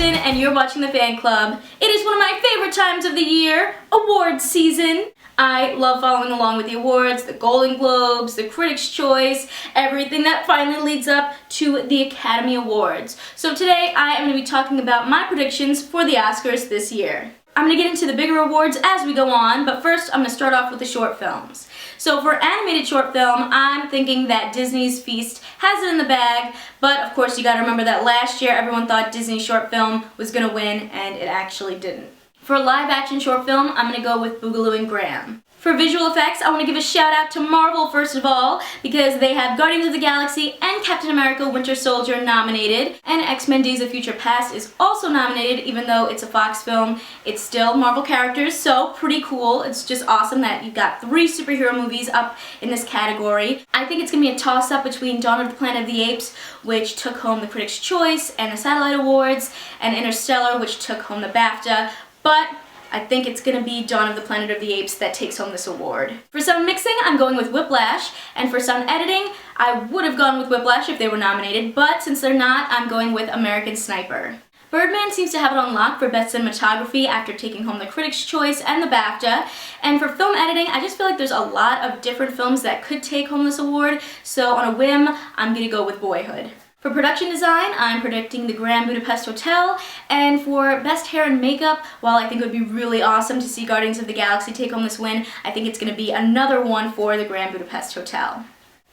Kristen, and you're watching The Fan Club. It is one of my favorite times of the year, awards season. I love following along with the awards, the Golden Globes, the Critics' Choice, everything that finally leads up to the Academy Awards. So today I am going to be talking about my predictions for the Oscars this year. I'm going to get into the bigger awards as we go on, but first I'm going to start off with the short films. So for animated short film, I'm thinking that Disney's Feast has it in the bag, but of course you gotta remember that last year everyone thought Disney's short film was gonna win, and it actually didn't. For live action short film, I'm gonna go with Boogaloo and Graham. For visual effects, I want to give a shout out to Marvel first of all, because they have Guardians of the Galaxy and Captain America Winter Soldier nominated, and X-Men Days of Future Past is also nominated. Even though it's a Fox film, it's still Marvel characters, so pretty cool. It's just awesome that you've got 3 superhero movies up in this category. I think it's going to be a toss-up between Dawn of the Planet of the Apes, which took home the Critics' Choice and the Satellite Awards, and Interstellar, which took home the BAFTA, but I think it's going to be Dawn of the Planet of the Apes that takes home this award. For sound mixing, I'm going with Whiplash, and for sound editing, I would have gone with Whiplash if they were nominated, but since they're not, I'm going with American Sniper. Birdman seems to have it on lock for Best Cinematography after taking home the Critics' Choice and the BAFTA, and for film editing, I just feel like there's a lot of different films that could take home this award, so on a whim, I'm going to go with Boyhood. For production design, I'm predicting the Grand Budapest Hotel, and for best hair and makeup, while I think it would be really awesome to see Guardians of the Galaxy take home this win, I think it's going to be another one for the Grand Budapest Hotel.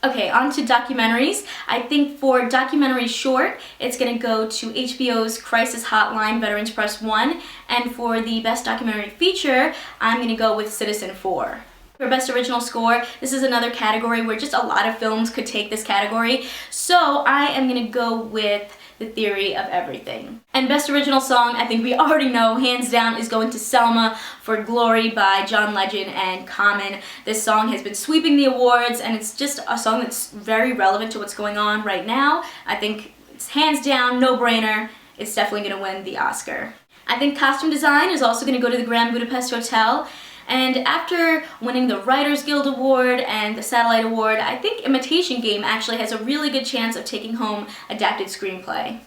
Okay, on to documentaries. I think for documentary short, it's going to go to HBO's Crisis Hotline, Veterans Press 1, and for the best documentary feature, I'm going to go with Citizen 4. For Best Original Score, this is another category where just a lot of films could take this category, so I am going to go with The Theory of Everything. And Best Original Song, I think we already know, hands down, is going to Selma for Glory by John Legend and Common. This song has been sweeping the awards, and it's just a song that's very relevant to what's going on right now. I think it's hands down, no-brainer, it's definitely going to win the Oscar. I think Costume Design is also going to go to the Grand Budapest Hotel. And after winning the Writers Guild Award and the Satellite Award, I think Imitation Game actually has a really good chance of taking home Adapted Screenplay.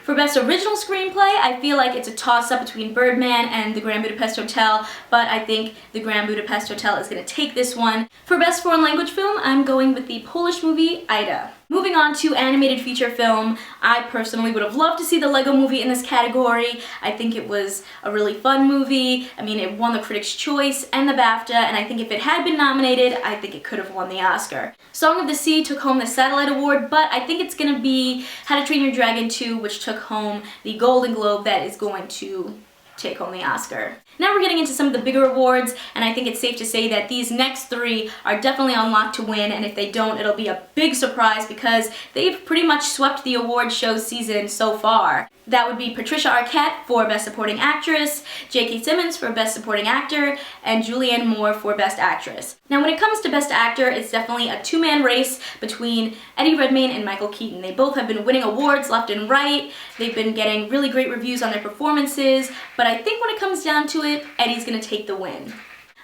For Best Original Screenplay, I feel like it's a toss-up between Birdman and the Grand Budapest Hotel, but I think the Grand Budapest Hotel is going to take this one. For Best Foreign Language Film, I'm going with the Polish movie Ida. Moving on to animated feature film, I personally would have loved to see the Lego Movie in this category. I think it was a really fun movie. I mean, it won the Critics' Choice and the BAFTA, and I think if it had been nominated, I think it could have won the Oscar. Song of the Sea took home the Satellite Award, but I think it's going to be How to Train Your Dragon 2, which took home the Golden Globe that is going to take home the Oscar. Now we're getting into some of the bigger awards, and I think it's safe to say that these next 3 are definitely on lock to win, and if they don't, it'll be a big surprise because they've pretty much swept the award show season so far. That would be Patricia Arquette for Best Supporting Actress, J.K. Simmons for Best Supporting Actor, and Julianne Moore for Best Actress. Now when it comes to Best Actor, it's definitely a two-man race between Eddie Redmayne and Michael Keaton. They both have been winning awards left and right. They've been getting really great reviews on their performances, but I think when it comes down to it, Eddie's going to take the win.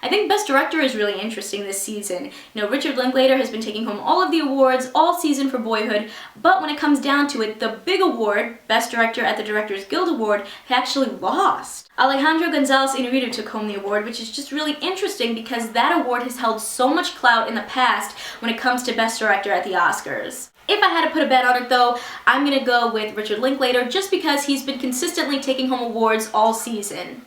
I think Best Director is really interesting this season. You know, Richard Linklater has been taking home all of the awards all season for Boyhood, but when it comes down to it, the big award, Best Director at the Directors Guild Award, he actually lost. Alejandro González Iñárritu took home the award, which is just really interesting because that award has held so much clout in the past when it comes to Best Director at the Oscars. If I had to put a bet on it though, I'm going to go with Richard Linklater just because he's been consistently taking home awards all season.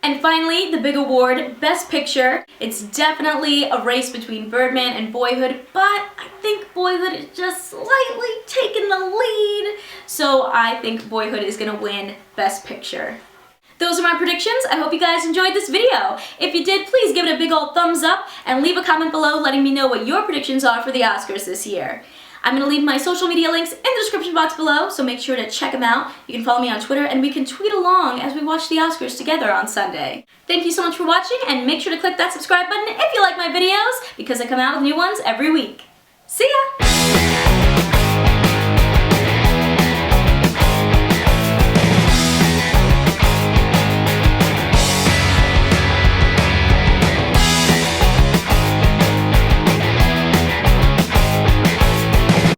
And finally, the big award, Best Picture. It's definitely a race between Birdman and Boyhood, but I think Boyhood is just slightly taking the lead. So I think Boyhood is going to win Best Picture. Those are my predictions. I hope you guys enjoyed this video. If you did, please give it a big old thumbs up and leave a comment below letting me know what your predictions are for the Oscars this year. I'm going to leave my social media links in the description box below, so make sure to check them out. You can follow me on Twitter, and we can tweet along as we watch the Oscars together on Sunday. Thank you so much for watching, and make sure to click that subscribe button if you like my videos, because I come out with new ones every week. See ya!